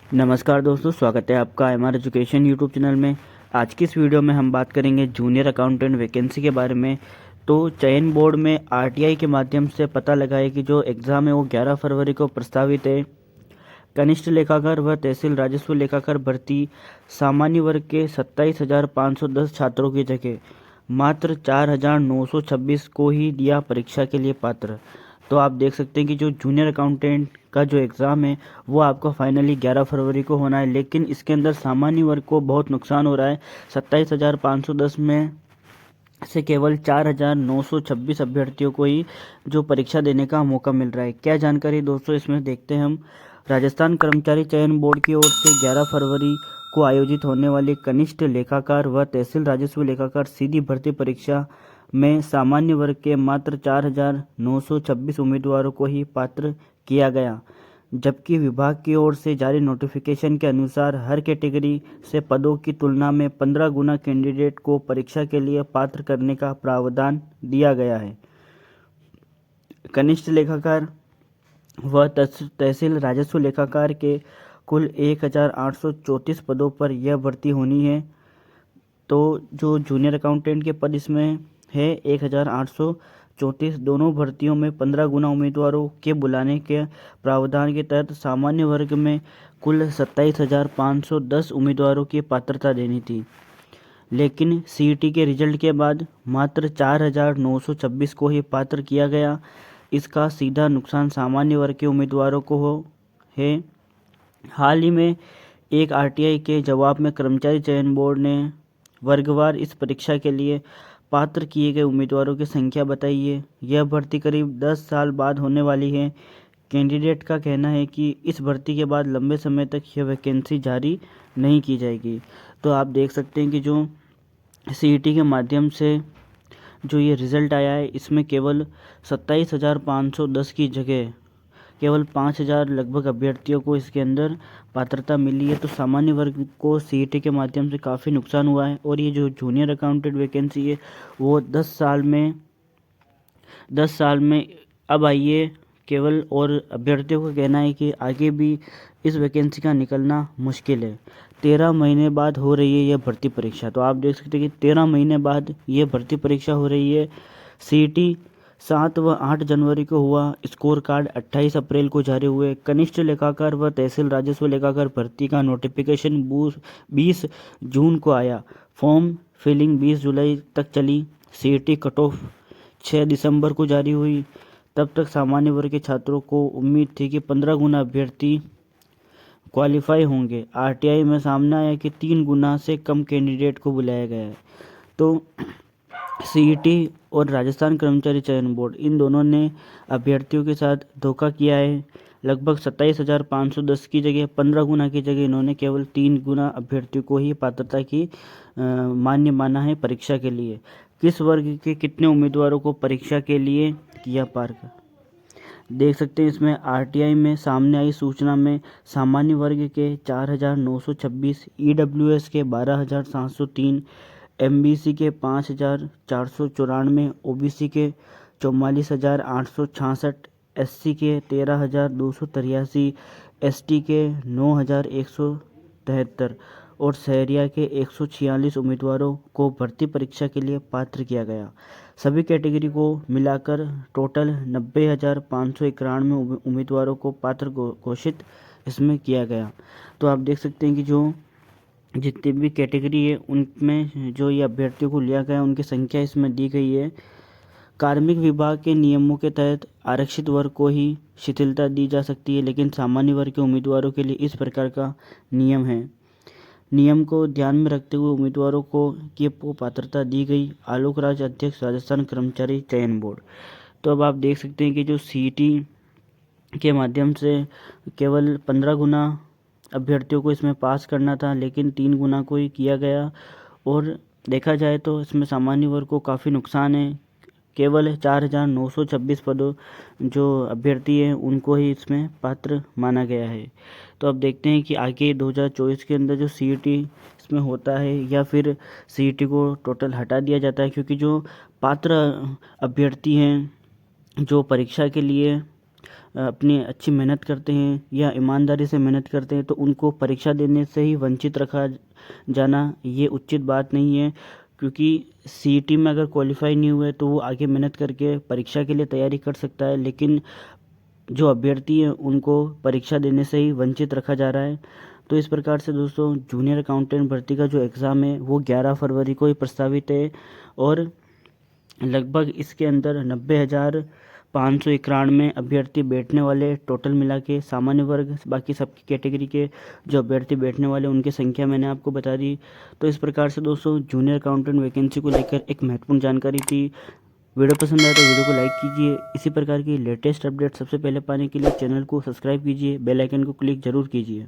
नमस्कार दोस्तों, स्वागत है आपका हमारे एजुकेशन यूट्यूब चैनल में। आज की इस वीडियो में हम बात करेंगे जूनियर अकाउंटेंट वैकेंसी के बारे में। तो चयन बोर्ड में आरटीआई के माध्यम से पता लगा है कि जो एग्ज़ाम है वो 11 फरवरी को प्रस्तावित है। कनिष्ठ लेखाकार व तहसील राजस्व लेखाकार भर्ती सामान्य वर्ग के 27,510 छात्रों की जगह मात्र 4,926 को ही दिया परीक्षा के लिए पात्र। तो आप देख सकते हैं कि जो जूनियर अकाउंटेंट का जो एग्ज़ाम है वो आपका फाइनली 11 फरवरी को होना है, लेकिन इसके अंदर सामान्य वर्ग को बहुत नुकसान हो रहा है। 27,510 में से केवल 4,926 अभ्यर्थियों को ही जो परीक्षा देने का मौका मिल रहा है। क्या जानकारी दोस्तों इसमें देखते हैं हम। राजस्थान कर्मचारी चयन बोर्ड की ओर से 11 फरवरी को आयोजित होने वाली कनिष्ठ लेखाकार व तहसील राजस्व लेखाकार सीधी भर्ती परीक्षा में सामान्य वर्ग के मात्र 4,926 उम्मीदवारों को ही पात्र किया गया, जबकि विभाग की ओर से जारी नोटिफिकेशन के अनुसार हर कैटेगरी से पदों की तुलना में 15 गुना कैंडिडेट को परीक्षा के लिए पात्र करने का प्रावधान दिया गया है। कनिष्ठ लेखाकार व तहसील राजस्व लेखाकार के कुल 1,834 पदों पर यह भर्ती होनी है। तो जो जूनियर अकाउंटेंट के पद इसमें है 1,834। दोनों भर्तियों में 15 गुना उम्मीदवारों के बुलाने के प्रावधान के तहत सामान्य वर्ग में कुल 27,510 उम्मीदवारों की पात्रता देनी थी, लेकिन सीईटी के रिजल्ट के बाद मात्र 4,926 को ही पात्र किया गया। इसका सीधा नुकसान सामान्य वर्ग के उम्मीदवारों को है। हाल ही में एक आरटीआई के जवाब में कर्मचारी चयन बोर्ड ने वर्गवार इस परीक्षा के लिए पात्र किए गए उम्मीदवारों की संख्या बताई है। यह भर्ती करीब 10 साल बाद होने वाली है। कैंडिडेट का कहना है कि इस भर्ती के बाद लंबे समय तक यह वैकेंसी जारी नहीं की जाएगी। तो आप देख सकते हैं कि जो सीईटी के माध्यम से जो ये रिज़ल्ट आया है इसमें केवल 27,510 की जगह केवल 5,000 लगभग अभ्यर्थियों को इसके अंदर पात्रता मिली है। तो सामान्य वर्ग को सीईटी के माध्यम से काफ़ी नुकसान हुआ है। और ये जो जूनियर अकाउंटेंट वैकेंसी है वो 10 साल में अब आई है केवल। और अभ्यर्थियों का कहना है कि आगे भी इस वैकेंसी का निकलना मुश्किल है। 13 महीने बाद हो रही है यह भर्ती परीक्षा। तो आप देख सकते हैं कि 13 महीने बाद ये भर्ती परीक्षा हो रही है। सीईटी 7 व 8 जनवरी को हुआ। स्कोर कार्ड 28 अप्रैल को जारी हुए। कनिष्ठ लेखाकार व तहसील राजस्व लेखाकार भर्ती का नोटिफिकेशन 20 जून को आया। फॉर्म फिलिंग 20 जुलाई तक चली। सीईटी कट ऑफ 6 दिसंबर को जारी हुई। तब तक सामान्य वर्ग के छात्रों को उम्मीद थी कि 15 गुना अभ्यर्थी क्वालिफाई होंगे। आरटीआई में सामने आया कि 3 गुना से कम कैंडिडेट को बुलाया गया है। तो सीईटी और राजस्थान कर्मचारी चयन बोर्ड इन दोनों ने अभ्यर्थियों के साथ धोखा किया है। लगभग 27,510 की जगह 15 गुना की जगह इन्होंने केवल 3 गुना अभ्यर्थियों को ही पात्रता की मान्य माना है परीक्षा के लिए। किस वर्ग के कितने उम्मीदवारों को परीक्षा के लिए किया पात्र देख सकते हैं। इसमें आरटीआई में सामने आई सूचना में सामान्य वर्ग के 4,926, ईडब्ल्यूएस के 12,703, एमबीसी के 5,494, ओबीसी के 44,866, एससी के 13,283, एसटी के 9,173 और सहरिया के 146 उम्मीदवारों को भर्ती परीक्षा के लिए पात्र किया गया। सभी कैटेगरी को मिलाकर टोटल 90,591 उम्मीदवारों को पात्र घोषित इसमें किया गया। तो आप देख सकते हैं कि जो जितनी भी कैटेगरी है उनमें जो ये अभ्यर्थियों को लिया गया उनकी संख्या इसमें दी गई है। कार्मिक विभाग के नियमों के तहत आरक्षित वर्ग को ही शिथिलता दी जा सकती है, लेकिन सामान्य वर्ग के उम्मीदवारों के लिए इस प्रकार का नियम है। नियम को ध्यान में रखते हुए उम्मीदवारों को पात्रता दी गई। आलोक राज, अध्यक्ष, राजस्थान कर्मचारी चयन बोर्ड। तो अब आप देख सकते हैं कि जो सीईटी के माध्यम से केवल 15 गुना अभ्यर्थियों को इसमें पास करना था, लेकिन 3 गुना को ही किया गया। और देखा जाए तो इसमें सामान्य वर्ग को काफ़ी नुकसान है। केवल 4,926 पदों जो अभ्यर्थी हैं उनको ही इसमें पात्र माना गया है। तो अब देखते हैं कि आगे 2024 के अंदर जो सीईटी इसमें होता है या फिर सीईटी को टोटल हटा दिया जाता है, क्योंकि जो पात्र अभ्यर्थी हैं जो परीक्षा के लिए अपनी अच्छी मेहनत करते हैं या ईमानदारी से मेहनत करते हैं तो उनको परीक्षा देने से ही वंचित रखा जाना ये उचित बात नहीं है। क्योंकि सीईटी में अगर क्वालिफाई नहीं हुए तो वो आगे मेहनत करके परीक्षा के लिए तैयारी कर सकता है, लेकिन जो अभ्यर्थी हैं उनको परीक्षा देने से ही वंचित रखा जा रहा है। तो इस प्रकार से दोस्तों जूनियर अकाउंटेंट भर्ती का जो एग्ज़ाम है वो 11 फरवरी को ही प्रस्तावित है और लगभग इसके अंदर 90,591 अभ्यर्थी बैठने वाले, टोटल मिला के सामान्य वर्ग बाकी सबकी कैटेगरी के जो अभ्यर्थी बैठने वाले उनकी संख्या मैंने आपको बता दी। तो इस प्रकार से दोस्तों जूनियर अकाउंटेंट वैकेंसी को लेकर एक महत्वपूर्ण जानकारी थी। वीडियो पसंद आया तो वीडियो को लाइक कीजिए। इसी प्रकार की लेटेस्ट अपडेट सबसे पहले पाने के लिए चैनल को सब्सक्राइब कीजिए, बेल आइकन को क्लिक जरूर कीजिए।